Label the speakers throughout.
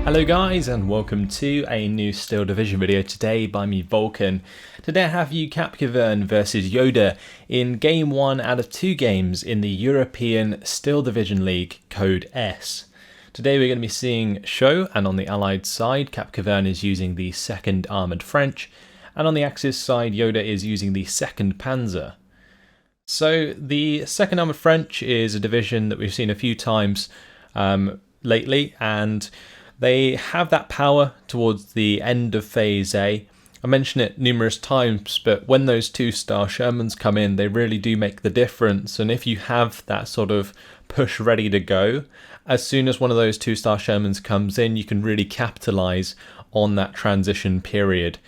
Speaker 1: Hello guys and welcome to a new Steel Division video today by me Vulcan. Today I have you Capkaverne versus Yoda in game 1 out of 2 games in the European Steel Division League Code S. Today we're going to be seeing Show, and on the Allied side Capkaverne is using the 2nd Armoured French, and on the Axis side Yoda is using the 2nd Panzer. So the 2nd Armoured French is a division that we've seen a few times lately, and they have that power towards the end of Phase A. I mentioned it numerous times, but when those 2-star Shermans come in, they really do make the difference. And if you have that sort of push ready to go, as soon as one of those 2-star Shermans comes in, you can really capitalize on that transition period.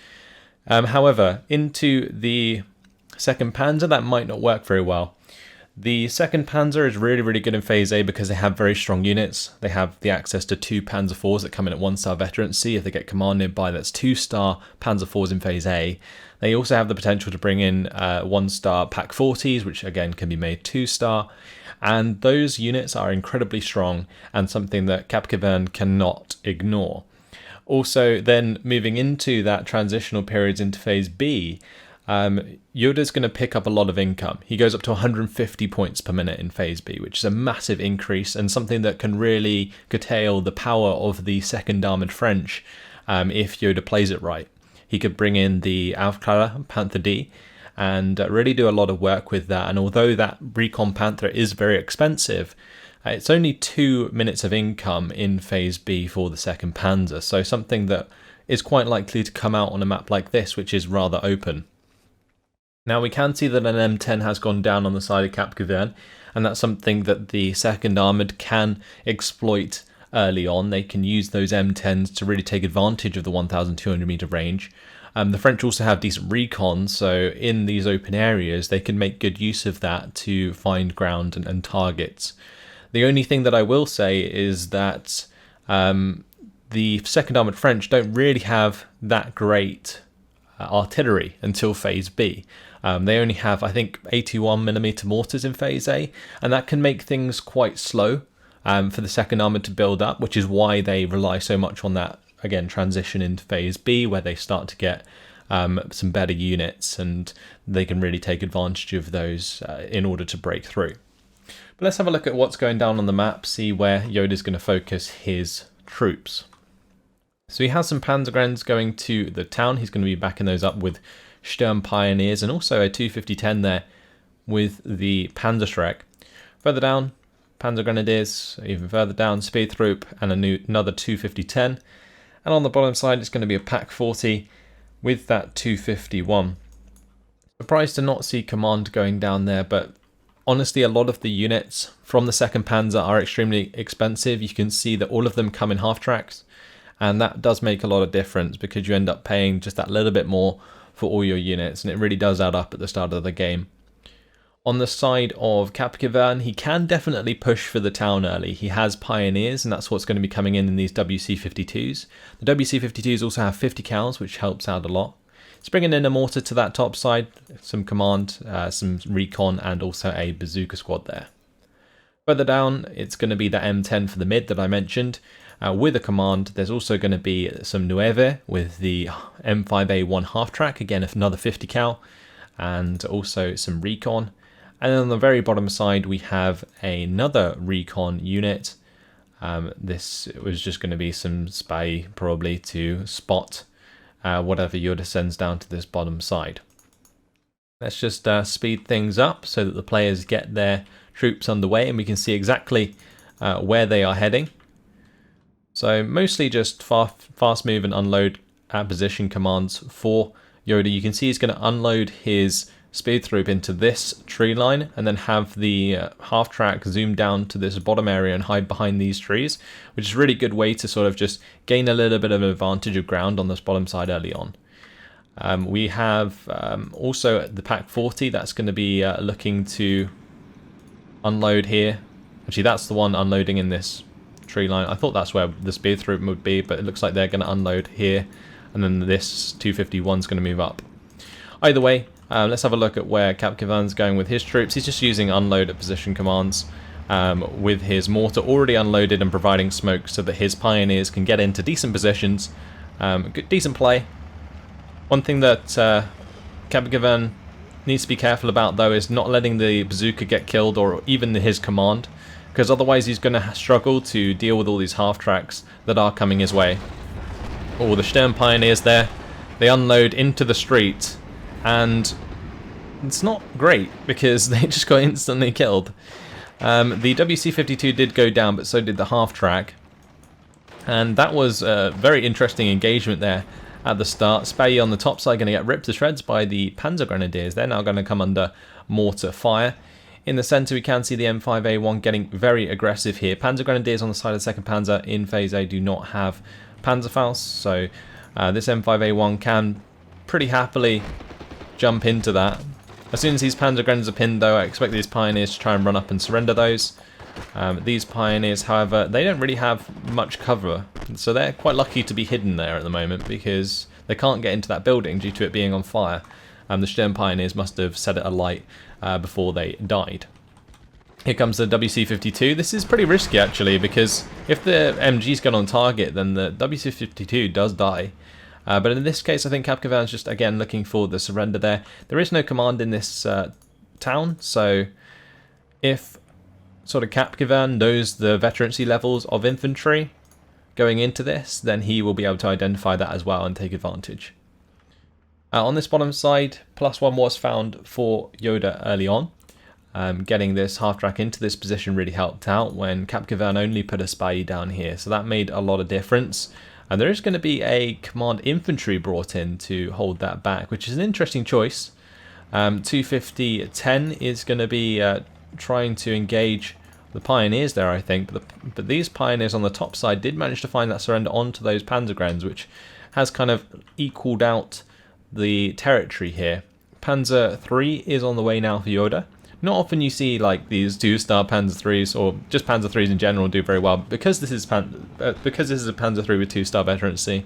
Speaker 1: However, into the 2nd Panzer, that might not work very well. The 2nd Panzer is really good in Phase A because they have very strong units. They have the access to 2 Panzer IVs that come in at 1-star veterancy if they get commanded by that's 2-star Panzer IVs in Phase A. They also have the potential to bring in 1-star Pak 40s, which again can be made 2-star. And those units are incredibly strong and something that Capkaverne cannot ignore. Also, then moving into that transitional periods into Phase B, Yoda's going to pick up a lot of income. He goes up to 150 points per minute in Phase B, which is a massive increase and something that can really curtail the power of the 2nd Armoured French if Yoda plays it right. He could bring in the Aufklärer Panther D and really do a lot of work with that. And although that Recon Panther is very expensive, it's only 2 minutes of income in Phase B for the 2nd Panzer, so something that is quite likely to come out on a map like this, which is rather open. Now we can see that an M10 has gone down on the side of Capkaverne, and that's something that the 2nd Armoured can exploit early on. They can use those M10s to really take advantage of the 1,200 meter range. The French also have decent recon, so in these open areas they can make good use of that to find ground and targets. The only thing that I will say is that the 2nd Armoured French don't really have that great artillery until Phase B. They only have, I think, 81mm mortars in Phase A, and that can make things quite slow for the 2nd Armoured to build up, which is why they rely so much on that, again, transition into Phase B, where they start to get some better units, and they can really take advantage of those in order to break through. But let's have a look at what's going down on the map, see where Yoda's going to focus his troops. So he has some Panzergrenadiers going to the town. He's going to be backing those up with Sturm Pioneers and also a 250-10 there with the Panzerschreck. Further down, Panzergrenadiers, even further down, Speedtroop and another 250-10. And on the bottom side, it's going to be a Pak 40 with that 251. Surprised to not see Command going down there, but honestly, a lot of the units from the 2nd Panzer are extremely expensive. You can see that all of them come in half-tracks. And that does make a lot of difference because you end up paying just that little bit more for all your units, and it really does add up at the start of the game. On the side of Capkaverne, he can definitely push for the town early. He has Pioneers, and that's what's going to be coming in these WC-52s. The WC-52s also have 50 cals, which helps out a lot. It's bringing in a mortar to that top side, some command, some recon, and also a bazooka squad there. Further down, it's going to be the M10 for the mid that I mentioned. With a command, there's also going to be some Nueve with the M5A1 half-track, again another 50 cal, and also some recon. And then on the very bottom side, we have another recon unit. This was just going to be some spy, probably, to spot whatever Yoda sends down to this bottom side. Let's just speed things up so that the players get their troops underway and we can see exactly where they are heading. So mostly just fast move and unload position commands for Yoda. You can see he's going to unload his speed troop into this tree line and then have the half track zoom down to this bottom area and hide behind these trees, which is a really good way to sort of just gain a little bit of an advantage of ground on this bottom side early on. We have also the Pak 40 that's going to be looking to unload here. Actually, that's the one unloading in this tree line. I thought that's where the speed troop would be, but it looks like they're going to unload here, and then this 251 is going to move up. Either way, let's have a look at where Capkaverne's going with his troops. He's just using unload at position commands. with his mortar already unloaded and providing smoke so that his pioneers can get into decent positions. Decent play. One thing that Capkaverne needs to be careful about though is not letting the bazooka get killed, or even his command, because otherwise he's going to struggle to deal with all these half-tracks that are coming his way. Oh, the Sturm Pioneers there, they unload into the street, and it's not great because they just got instantly killed. The WC-52 did go down, but so did the half-track, and that was a very interesting engagement there at the start. Spey on the top side going to get ripped to shreds by the Panzer Grenadiers. They're now going to come under mortar fire. In the centre we can see the M5A1 getting very aggressive here. Panzer Grenadiers on the side of the 2nd Panzer in Phase A do not have Panzerfaust, so this M5A1 can pretty happily jump into that. As soon as these Panzer Grenadiers are pinned though, I expect these Pioneers to try and run up and surrender those. These Pioneers, however, they don't really have much cover, so they're quite lucky to be hidden there at the moment because they can't get into that building due to it being on fire. The Sturm Pioneers must have set it alight before they died. Here comes the WC-52. This is pretty risky actually, because if the MGs get on target then the WC-52 does die. But in this case I think Capkaverne is just again looking for the surrender there. There is no command in this town, so if sort of Capkaverne knows the veterancy levels of infantry going into this, then he will be able to identify that as well and take advantage. On this bottom side, +1 was found for Yoda early on. Getting this half-track into this position really helped out when Capkaverne only put a spy down here, so that made a lot of difference. And there is going to be a command infantry brought in to hold that back, which is an interesting choice. 250-10 is going to be trying to engage the Pioneers there, I think, but these Pioneers on the top side did manage to find that surrender onto those Panzergrens, which has kind of equaled out the territory here. Panzer III is on the way now for Yoda. Not often you see like these 2-star Panzer IIIs, or just Panzer IIIs in general, do very well. Because this is a Panzer III with 2-star veterancy,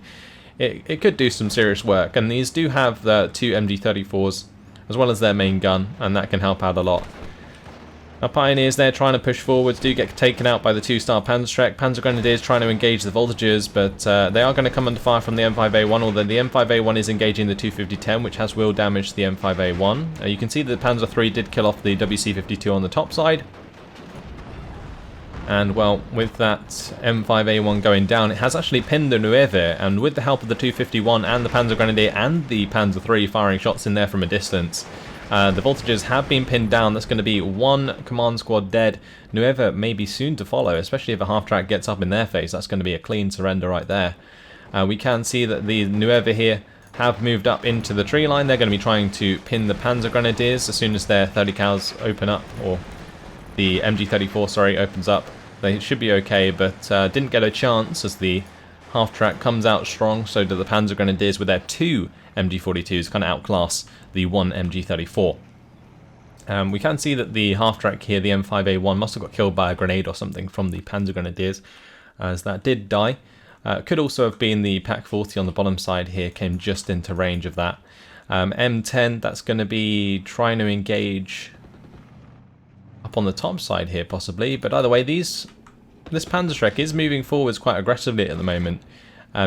Speaker 1: it could do some serious work. And these do have the 2 MG34s as well as their main gun, and that can help out a lot. Our Pioneers there trying to push forwards do get taken out by the 2-star Panzerschreck. Panzer Grenadiers trying to engage the voltages, but they are going to come under fire from the M5A1, although the M5A1 is engaging the 250-10, which has real damage to the M5A1. You can see that the Panzer III did kill off the WC-52 on the top side. And well, with that M5A1 going down, it has actually pinned the Nueve, and with the help of the 251 and the Panzer Grenadier and the Panzer III firing shots in there from a distance, the voltages have been pinned down. That's going to be 1 command squad dead. Nueve may be soon to follow, especially if a half-track gets up in their face. That's going to be a clean surrender right there. We can see that the Nueve here have moved up into the tree line. They're going to be trying to pin the Panzer Grenadiers as soon as their 30 cals open up, or the MG34, sorry, opens up. They should be okay, but didn't get a chance as the half-track comes out strong. So do the Panzer Grenadiers with their 2 MG42s, kind of outclass the 1 MG34. We can see that the half-track here, the M5A1, must have got killed by a grenade or something from the Panzer Grenadiers, as that did die. Could also have been the PaK-40 on the bottom side here, came just into range of that. M10, that's going to be trying to engage up on the top side here possibly, but either way, this Panzerschreck is moving forwards quite aggressively at the moment.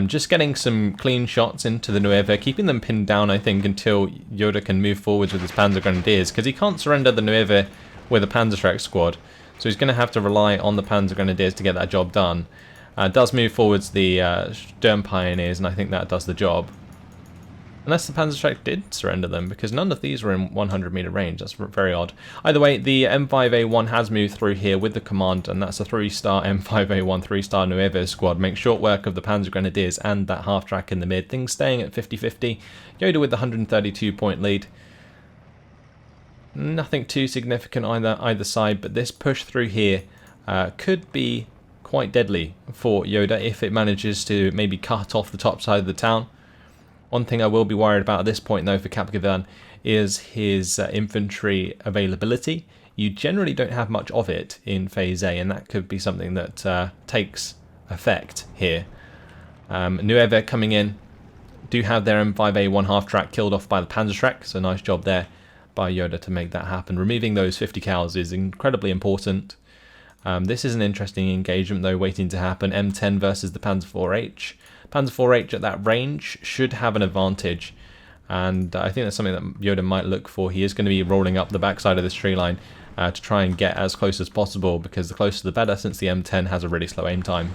Speaker 1: Just getting some clean shots into the Nueve, keeping them pinned down, I think, until Yoda can move forwards with his Panzer Grenadiers, because he can't surrender the Nueve with a Panzerschreck squad, so he's going to have to rely on the Panzer Grenadiers to get that job done. Does move forwards the Sturm Pioneers, and I think that does the job. Unless the Panzerschreck did surrender them, because none of these were in 100 meter range. That's very odd. Either way, the M5A1 has moved through here with the command, and that's a 3-star M5A1, 3-star Nueve squad. Make short work of the Panzer Grenadiers and that half-track in the mid. Things staying at 50-50. Yoda with the 132-point lead. Nothing too significant either side, but this push through here could be quite deadly for Yoda if it manages to maybe cut off the top side of the town. One thing I will be worried about at this point, though, for Capkaverne is his infantry availability. You generally don't have much of it in Phase A, and that could be something that takes effect here. Nueve coming in do have their M5A1 half-track killed off by the Panzerschreck, so nice job there by Yoda to make that happen. Removing those 50 cals is incredibly important. This is an interesting engagement though waiting to happen. M10 versus the Panzer IV-H. Panzer IV-H at that range should have an advantage, and I think that's something that Yoda might look for. He is going to be rolling up the backside of this tree line to try and get as close as possible, because the closer the better, since the M10 has a really slow aim time.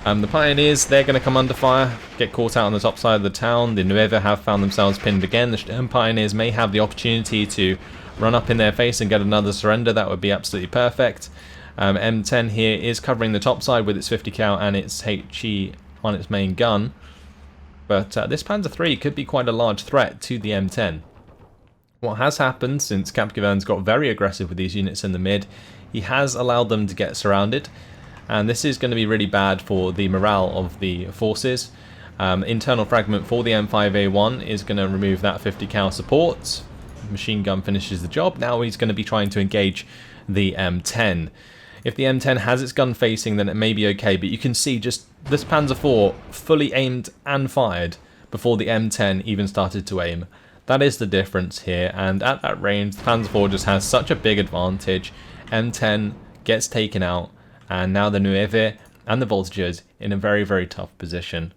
Speaker 1: The Pioneers, they're going to come under fire, get caught out on the top side of the town. The Nueve have found themselves pinned again. The Sturm Pioneers may have the opportunity to run up in their face and get another surrender. That would be absolutely perfect. M10 here is covering the top side with its 50 cal and its HE on its main gun. But this Panzer III could be quite a large threat to the M10. What has happened since Capkaverne's got very aggressive with these units in the mid, he has allowed them to get surrounded. And this is going to be really bad for the morale of the forces. Internal fragment for the M5A1 is going to remove that 50 cal support. Machine gun finishes the job. Now he's going to be trying to engage the M10. If the M10 has its gun facing, then it may be okay, but you can see just this Panzer IV fully aimed and fired before the M10 even started to aim. That is the difference here, and at that range, the Panzer IV just has such a big advantage. M10 gets taken out, and now the Nueve and the Voltigeurs in a very, very tough position.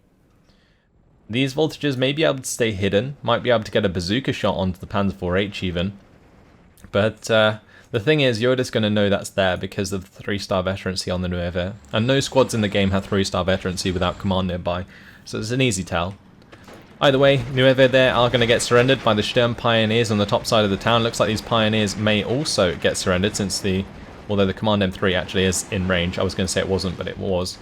Speaker 1: These Voltigeurs may be able to stay hidden, might be able to get a bazooka shot onto the Panzer IV-H even, but the thing is, Yoda's going to know that's there because of the 3-star veterancy on the Nueve, and no squads in the game have 3-star veterancy without command nearby, so it's an easy tell. Either way, Nueve there are going to get surrendered by the Sturm Pioneers on the top side of the town. Looks like these Pioneers may also get surrendered, since although the Command M3 actually is in range. I was going to say it wasn't, but it was.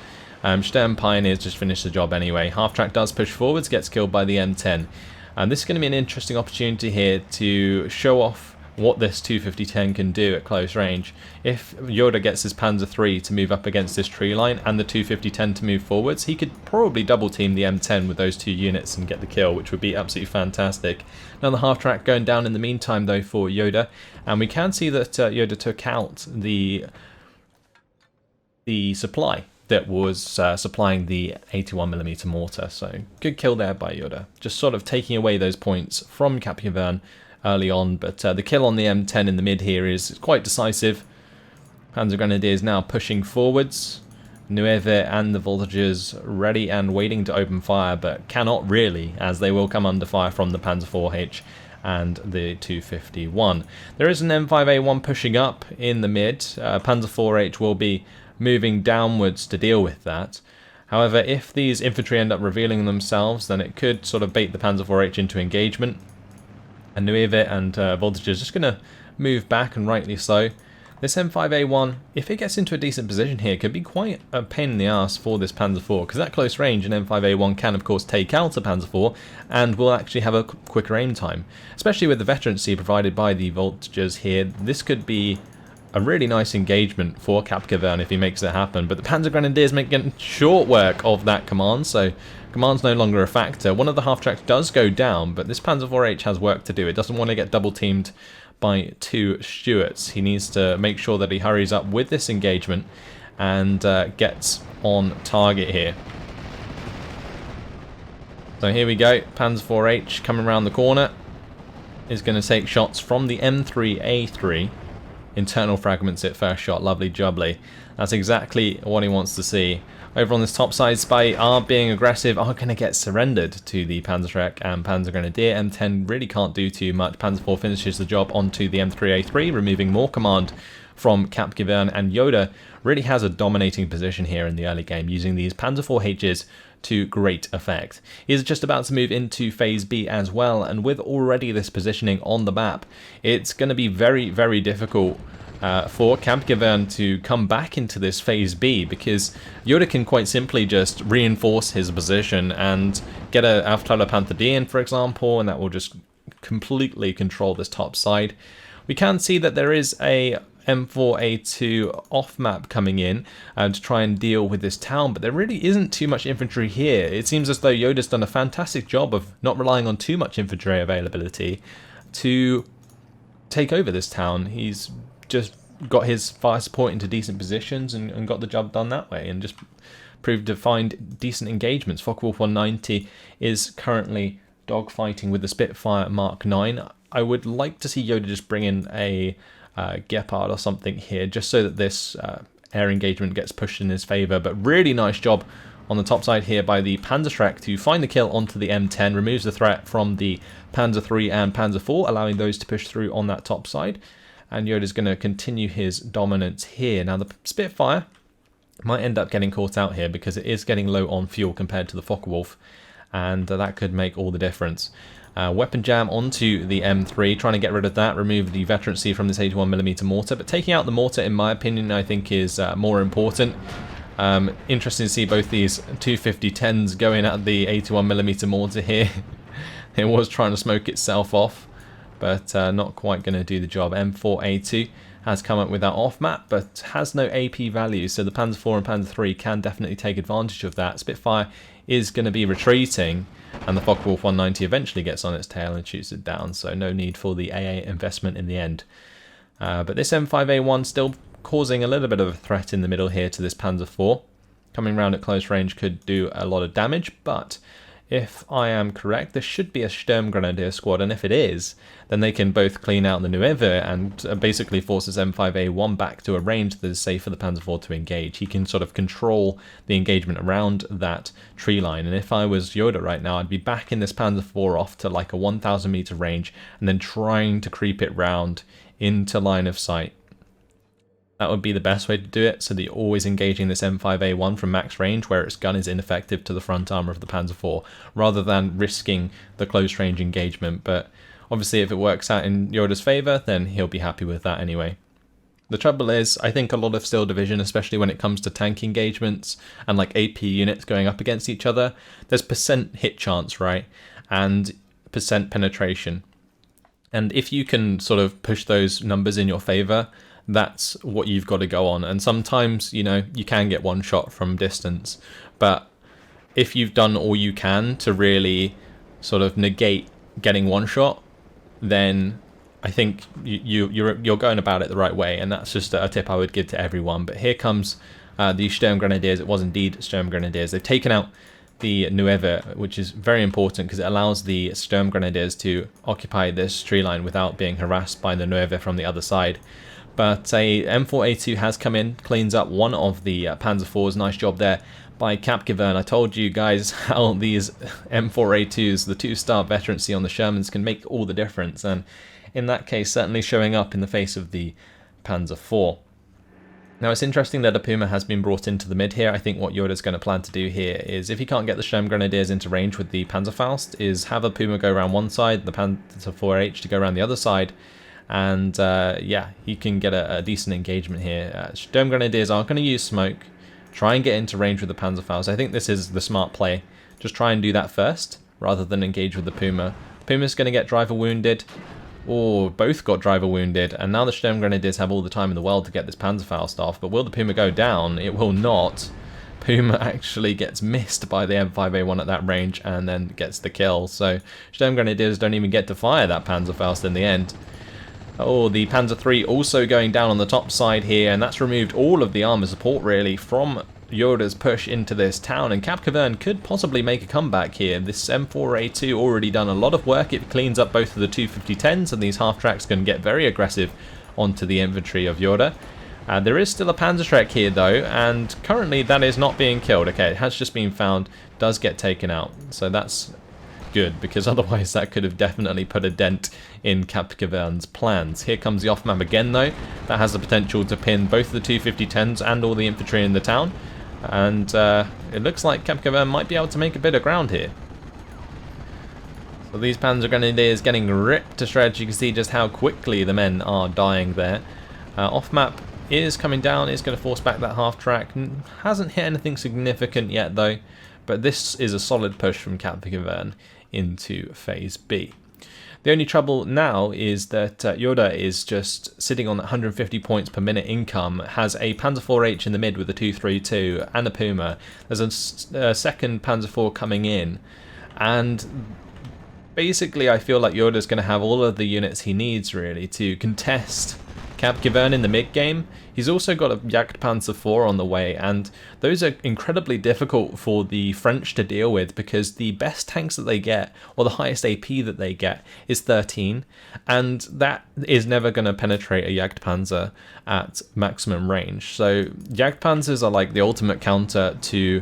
Speaker 1: Sturm Pioneers just finished the job anyway. Half-track does push forwards, gets killed by the M10. And this is going to be an interesting opportunity here to show off what this 250-10 can do at close range. If Yoda gets his Panzer III to move up against this tree line and the 250-10 to move forwards, he could probably double team the M10 with those two units and get the kill, which would be absolutely fantastic. Now the half-track going down in the meantime though for Yoda, and we can see that Yoda took out the supply that was supplying the 81mm mortar, so good kill there by Yoda. Just sort of taking away those points from Capkaverne early on, but the kill on the M10 in the mid here is quite decisive. Panzer Grenadiers now pushing forwards. Nueve and the Voltigeurs ready and waiting to open fire, but cannot really, as they will come under fire from the Panzer IV-H and the 251. There is an M5A1 pushing up in the mid. Panzer IV-H will be moving downwards to deal with that. However, if these infantry end up revealing themselves, then it could sort of bait the Panzer IV-H into engagement. And Nueve and Voltigeurs just going to move back, and rightly so. This M5A1, if it gets into a decent position here, could be quite a pain in the ass for this Panzer IV, because at close range an M5A1 can of course take out a Panzer IV and will actually have a quicker aim time. Especially with the veterancy provided by the Voltigeurs here, this could be a really nice engagement for Capkaverne if he makes it happen, but the Panzer Grenadiers making short work of that command, so command's no longer a factor. One of the half-tracks does go down, but this Panzer IV-H has work to do. It doesn't want to get double-teamed by two Stuarts. He needs to make sure that he hurries up with this engagement and gets on target here. So here we go, Panzer IV-H coming around the corner is going to take shots from the M3A3. Internal fragments it first shot, lovely jubbly. That's exactly what he wants to see. Over on this top side, Spy are being aggressive, are going to get surrendered to the Panzerschreck and Panzer Grenadier. M10 really can't do too much. Panzer IV finishes the job onto the M3A3, removing more command from Capkaverne, and Yoda really has a dominating position here in the early game, using these Panzer IV-Hs to great effect. He's just about to move into Phase B as well, and with already this positioning on the map, it's going to be very, very difficult for Capkaverne to come back into this Phase B, because Yoda can quite simply just reinforce his position and get a Aufteile Panther D in, for example, and that will just completely control this top side. We can see that there is a M4A2 off map coming in to try and deal with this town, but there really isn't too much infantry here. It seems as though Yoda's done a fantastic job of not relying on too much infantry availability to take over this town. He's just got his fire support into decent positions and got the job done that way, and just proved to find decent engagements. Focke-Wulf 190 is currently dogfighting with the Spitfire Mark 9. I would like to see Yoda just bring in a Gepard or something here, just so that this air engagement gets pushed in his favour. But really nice job on the top side here by the Panzer to find the kill onto the M10, removes the threat from the Panzer III and Panzer IV, allowing those to push through on that top side. And Yoda's going to continue his dominance here. Now the Spitfire might end up getting caught out here because it is getting low on fuel compared to the Focke-Wulf, and that could make all the difference. Weapon jam onto the M3, trying to get rid of that, remove the veterancy from this 81mm mortar, but taking out the mortar, in my opinion, I think is more important. Interesting to see both these 250-10s going at the 81mm mortar here. It was trying to smoke itself off, but not quite going to do the job. M4A2 has come up with that off map, but has no AP value, so the Panzer IV and Panzer III can definitely take advantage of that. Spitfire is going to be retreating, and the Focke-Wulf 190 eventually gets on its tail and shoots it down, so no need for the AA investment in the end. But this M5A1 still causing a little bit of a threat in the middle here to this Panzer IV. Coming round at close range could do a lot of damage, but if I am correct, there should be a Sturmgrenadier squad, and if it is, then they can both clean out the Nueve and basically force this M5A1 back to a range that is safe for the Panzer IV to engage. He can sort of control the engagement around that tree line, and if I was Yoda right now, I'd be backing this Panzer IV off to like a 1,000 meter range and then trying to creep it round into line of sight. That would be the best way to do it, so that you're always engaging this M5A1 from max range where its gun is ineffective to the front armor of the Panzer IV, rather than risking the close range engagement. But obviously if it works out in Yoda's favour, then he'll be happy with that anyway. The trouble is, I think a lot of Steel Division, especially when it comes to tank engagements and like AP units going up against each other, there's percent hit chance, right? And percent penetration. And if you can sort of push those numbers in your favour, that's what you've got to go on. And sometimes, you know, you can get one shot from distance, but if you've done all you can to really sort of negate getting one shot, then I think you're going about it the right way, and that's just a tip I would give to everyone. But here comes the Sturmgrenadiers. It was indeed Sturmgrenadiers. They've taken out the Nueve, which is very important because it allows the Sturmgrenadiers to occupy this tree line without being harassed by the Nueve from the other side. But a M4A2 has come in, cleans up one of the Panzer IVs. Nice job there by Capkaverne. I told you guys how these M4A2s, the 2-star veterancy on the Shermans, can make all the difference, and in that case certainly showing up in the face of the Panzer IV. Now it's interesting that a Puma has been brought into the mid here. I think what Yoda's going to plan to do here is, if he can't get the Sturmgrenadiers into range with the Panzerfaust, is have a Puma go around one side, the Panzer IVH to go around the other side, and yeah, he can get a decent engagement here. Sturmgrenadiers aren't going to use smoke. Try and get into range with the Panzerfaust. I think this is the smart play. Just try and do that first, rather than engage with the Puma. Puma's going to get driver wounded, or both got driver wounded, and now the Sturmgrenadiers have all the time in the world to get this Panzerfaust off. But will the Puma go down? It will not. Puma actually gets missed by the M5A1 at that range, and then gets the kill. So Sturmgrenadiers don't even get to fire that Panzerfaust in the end. Oh, the Panzer III also going down on the top side here, and that's removed all of the armor support really from Yoda's push into this town, and Capkaverne could possibly make a comeback here. This M4A2 already done a lot of work. It cleans up both of the 250-10s, and these half-tracks can get very aggressive onto the infantry of Yoda. There is still a Panzerschreck here though, and currently that is not being killed. Okay, it has just been found, does get taken out, so that's good, because otherwise that could have definitely put a dent in Capkaverne's plans. Here comes the off-map again though. That has the potential to pin both the 250-10s and all the infantry in the town, and it looks like Capkaverne might be able to make a bit of ground here. So these Panzer Grenadiers getting ripped to shreds. You can see just how quickly the men are dying there. Off-map is coming down, is going to force back that half-track. Hasn't hit anything significant yet though, but this is a solid push from Capkaverne into Phase B. The only trouble now is that Yoda is just sitting on that 150 points per minute income, has a Panzer IVH in the mid with a 232 and a Puma. There's a second Panzer IV coming in, and basically I feel like Yoda's going to have all of the units he needs really to contest Capkaverne in the mid-game. He's also got a Jagdpanzer IV on the way, and those are incredibly difficult for the French to deal with because the best tanks that they get, or the highest AP that they get, is 13, and that is never going to penetrate a Jagdpanzer at maximum range. So Jagdpanzers are like the ultimate counter to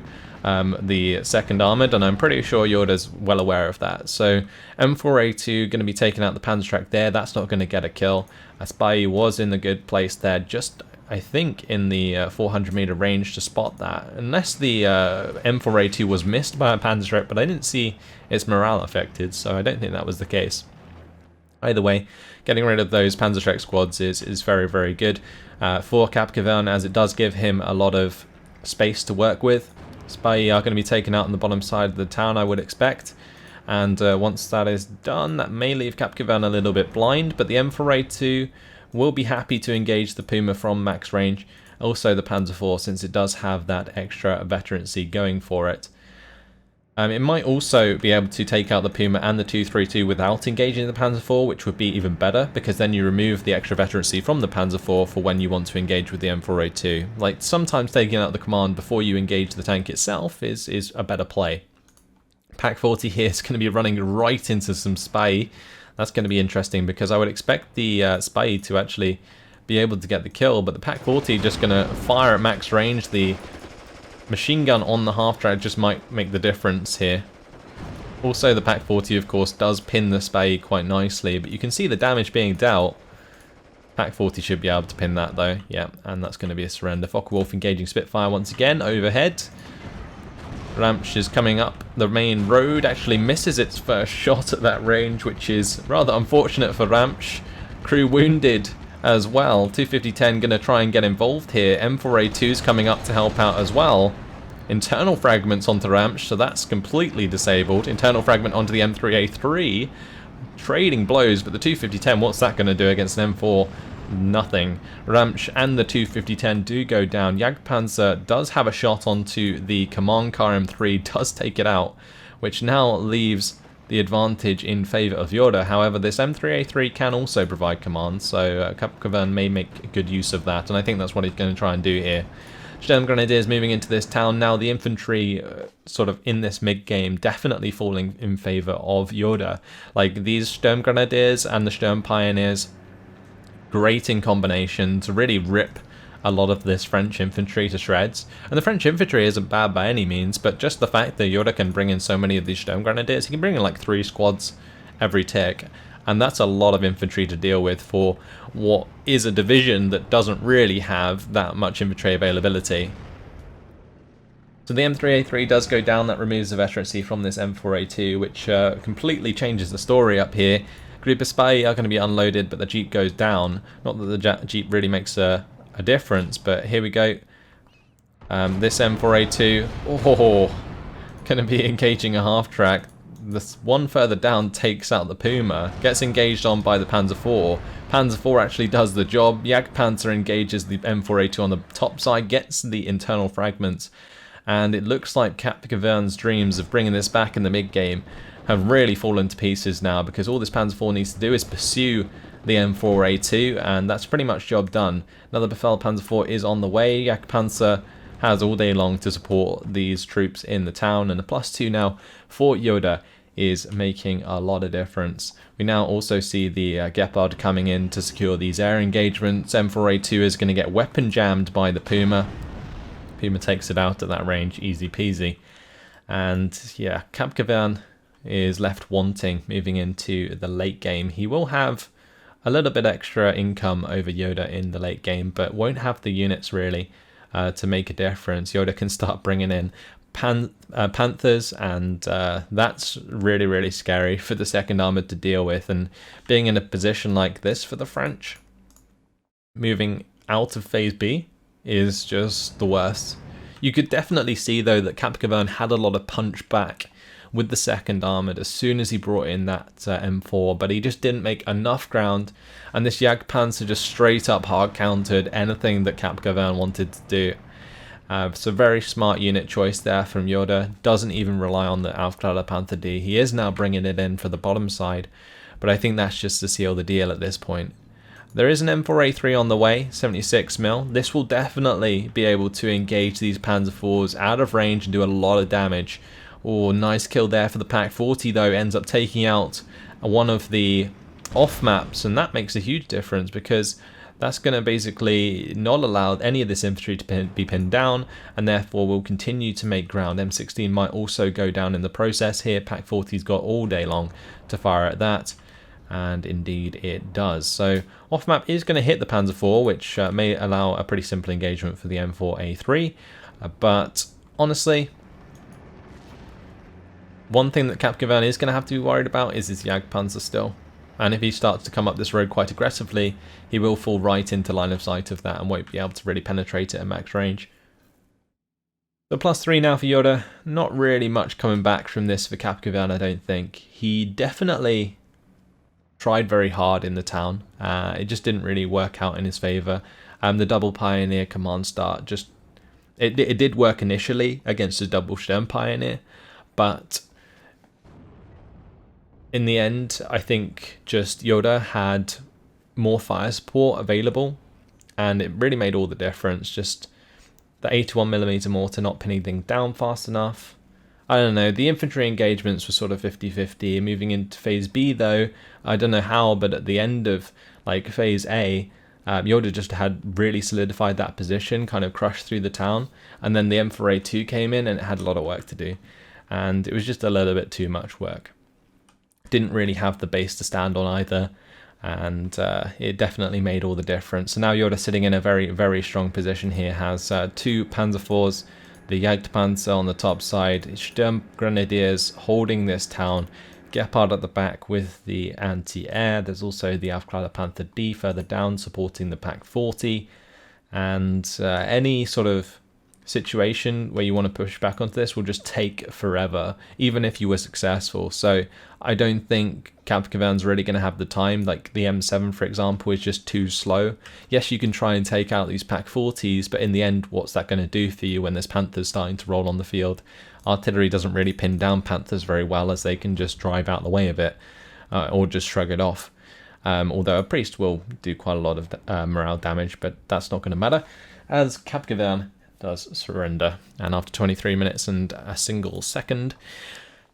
Speaker 1: the second Armoured, and I'm pretty sure Yoda's well aware of that. So M4A2 going to be taking out the Panzer track there. That's not going to get a kill. Spy was in the good place there, just I think in the 400 meter range to spot that, unless the M4A2 was missed by a Panzer track, but I didn't see its morale affected, so I don't think that was the case. Either way, getting rid of those Panzer track squads is very, very good for Capkaverne, as it does give him a lot of space to work with. Spy are going to be taken out on the bottom side of the town, I would expect. And once that is done, that may leave Capkaverne a little bit blind, but the M4A2 will be happy to engage the Puma from max range. Also the Panzer IV, since it does have that extra veterancy going for it. It might also be able to take out the Puma and the 232 without engaging the Panzer IV, which would be even better, because then you remove the extra veterancy from the Panzer IV for when you want to engage with the M4A2. Like, sometimes taking out the command before you engage the tank itself is a better play. Pak 40 here is going to be running right into some Spy. That's going to be interesting, because I would expect the Spy to actually be able to get the kill, but the Pak 40 just going to fire at max range. The machine gun on the half-track just might make the difference here. Also, the Pak 40, of course, does pin the Spy quite nicely, but you can see the damage being dealt. Pak 40 should be able to pin that, though. Yeah, and that's going to be a surrender. Focke-Wulf engaging Spitfire once again, overhead. Ramsch is coming up the main road, actually misses its first shot at that range, which is rather unfortunate for Ramsch. Crew wounded as well. 250-10 going to try and get involved here. M4A2's coming up to help out as well. Internal fragments onto Ramsch, so that's completely disabled. Internal fragment onto the M3A3. Trading blows, but the 250-10, what's that going to do against an M4? Nothing. Ramsch and the 250-10 do go down. Jagdpanzer does have a shot onto the command car M3, does take it out, which now leaves the advantage in favour of Yoda. However, this M3A3 can also provide commands, so Capkaverne may make good use of that, and I think that's what he's going to try and do here. Sturmgrenadiers moving into this town now. The infantry sort of in this mid-game definitely falling in favour of Yoda. Like, these Sturmgrenadiers and the Sturm Pioneers, great in combination to really rip a lot of this French infantry to shreds. And the French infantry isn't bad by any means, but just the fact that Yoda can bring in so many of these Sturmgrenadiers, he can bring in like 3 squads every tick, and that's a lot of infantry to deal with for what is a division that doesn't really have that much infantry availability. So the M3A3 does go down. That removes the veterancy from this M4A2, which completely changes the story up here. Group of Spy are going to be unloaded, but the Jeep goes down. Not that the Jeep really makes a difference, but here we go. This M4A2, going to be engaging a half-track. This one further down takes out the Puma, gets engaged on by the Panzer IV. Panzer IV actually does the job. Jagdpanzer engages the M4A2 on the top side, gets the internal fragments, and it looks like Capkaverne's dreams of bringing this back in the mid-game have really fallen to pieces now, because all this Panzer IV needs to do is pursue the M4A2, and that's pretty much job done. Another Befehl Panzer IV is on the way. Jagdpanzer has all day long to support these troops in the town, and the +2 now for Yoda is making a lot of difference. We now also see the Gepard coming in to secure these air engagements. M4A2 is going to get weapon jammed by the Puma. Puma takes it out at that range, easy peasy. And yeah, Capkaverne is left wanting moving into the late game. He will have a little bit extra income over Yoda in the late game, but won't have the units really to make a difference. Yoda can start bringing in Panthers, and that's really, really scary for the second Armoured to deal with. And being in a position like this for the French, moving out of Phase B is just the worst. You could definitely see, though, that Capkaverne had a lot of punch back with the second Armoured as soon as he brought in that M4, but he just didn't make enough ground, and this Jagdpanzer just straight up hard countered anything that Capkaverne wanted to do. So very smart unit choice there from Yoda. Doesn't even rely on the Aufklärer Panther D. He is now bringing it in for the bottom side, but I think that's just to seal the deal at this point. There is an M4A3 on the way, 76mm. This will definitely be able to engage these Panzer IVs out of range and do a lot of damage. Oh, nice kill there for the Pak 40 though, ends up taking out one of the off maps, and that makes a huge difference because that's going to basically not allow any of this infantry to be pinned down, and therefore will continue to make ground. M16 might also go down in the process here. Pak 40's got all day long to fire at that. And indeed it does. So off map is going to hit the Panzer IV, which may allow a pretty simple engagement for the M4A3. But honestly, one thing that Capkaverne is going to have to be worried about is his Jagdpanzer still. And if he starts to come up this road quite aggressively, he will fall right into line of sight of that and won't be able to really penetrate it at max range. So +3 now for Yoda. Not really much coming back from this for Capkaverne, I don't think. He definitely tried very hard in the town. It just didn't really work out in his favour. The double Pioneer command start just it did work initially against the double Sturm Pioneer, but in the end I think just Yoda had more fire support available, and it really made all the difference. Just the 81mm mortar not pinning things down fast enough. I don't know, the infantry engagements were sort of 50-50. Moving into phase B though, I don't know how, but at the end of like phase A, Yoda just had really solidified that position, kind of crushed through the town, and then the M4A2 came in and it had a lot of work to do, and it was just a little bit too much work. Didn't really have the base to stand on either, and it definitely made all the difference. So now Yoda sitting in a very, very strong position here, has two Panzer IVs, the Jagdpanzer on the top side, Sturm Grenadiers holding this town, Gepard at the back with the anti-air. There's also the Aufklärer Panther D further down supporting the Pak 40, and any sort of situation where you want to push back onto this will just take forever, even if you were successful. So I don't think Capkaverne's really going to have the time. Like the M7, for example, is just too slow. Yes, you can try and take out these Pak 40s, but in the end, what's that going to do for you when there's Panthers starting to roll on the field? Artillery doesn't really pin down Panthers very well, as they can just drive out the way of it, or just shrug it off. Although a priest will do quite a lot of morale damage, but that's not going to matter, as Capkaverne does surrender. And after 23 minutes and a single second,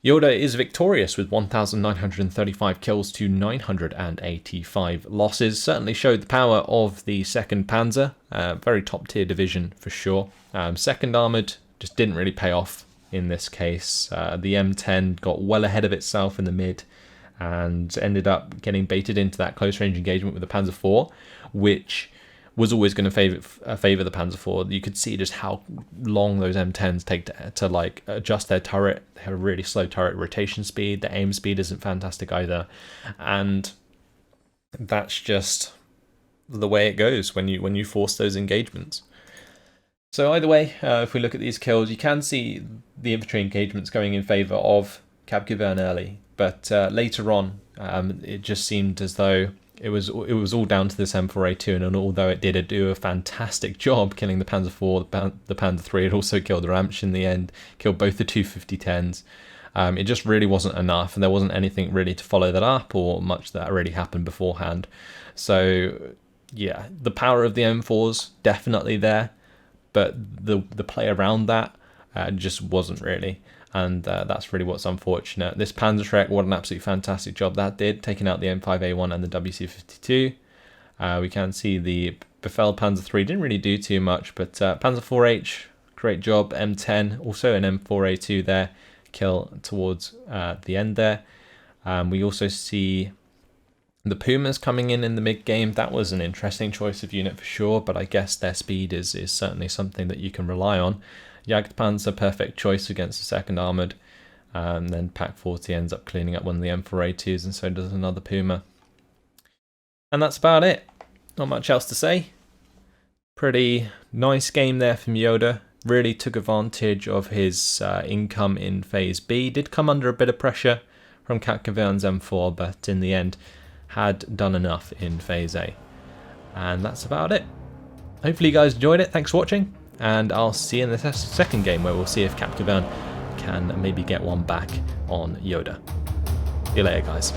Speaker 1: Yoda is victorious with 1,935 kills to 985 losses. Certainly showed the power of the 2nd Panzer. Very top tier division for sure. 2nd Armoured just didn't really pay off in this case. The M10 got well ahead of itself in the mid and ended up getting baited into that close range engagement with the Panzer IV, which was always going to favor the Panzer IV. You could see just how long those M10s take to like adjust their turret. They have a really slow turret rotation speed. The aim speed isn't fantastic either, and that's just the way it goes when you force those engagements. So either way, if we look at these kills, you can see the infantry engagements going in favor of Capkaverne early, but later on, it just seemed as though it was all down to this M4A2, and although it did do a fantastic job killing the Panzer IV, the Panzer III, it also killed the Ramsch in the end, killed both the 250-10s. It just really wasn't enough, and there wasn't anything really to follow that up, or much that already happened beforehand. So yeah, the power of the M4's definitely there, but the play around that just wasn't really. And that's really what's unfortunate. This Panzerschreck, what an absolutely fantastic job that did, taking out the M5A1 and the WC52. We can see the Befehl Panzer III didn't really do too much, but Panzer IV-H, great job. M10, also an M4A2 there, kill towards the end there. We also see the Pumas coming in the mid-game. That was an interesting choice of unit for sure, but I guess their speed is certainly something that you can rely on. Jagdpanzer, perfect choice against the 2nd Armoured. Then Pak 40 ends up cleaning up one of the M4A2s, and so does another Puma. And that's about it. Not much else to say. Pretty nice game there from Yoda. Really took advantage of his income in Phase B. Did come under a bit of pressure from Capkaverne's M4, but in the end had done enough in Phase A. And that's about it. Hopefully you guys enjoyed it. Thanks for watching. And I'll see you in the 2nd game, where we'll see if Capkaverne can maybe get one back on Yoda. See you later, guys.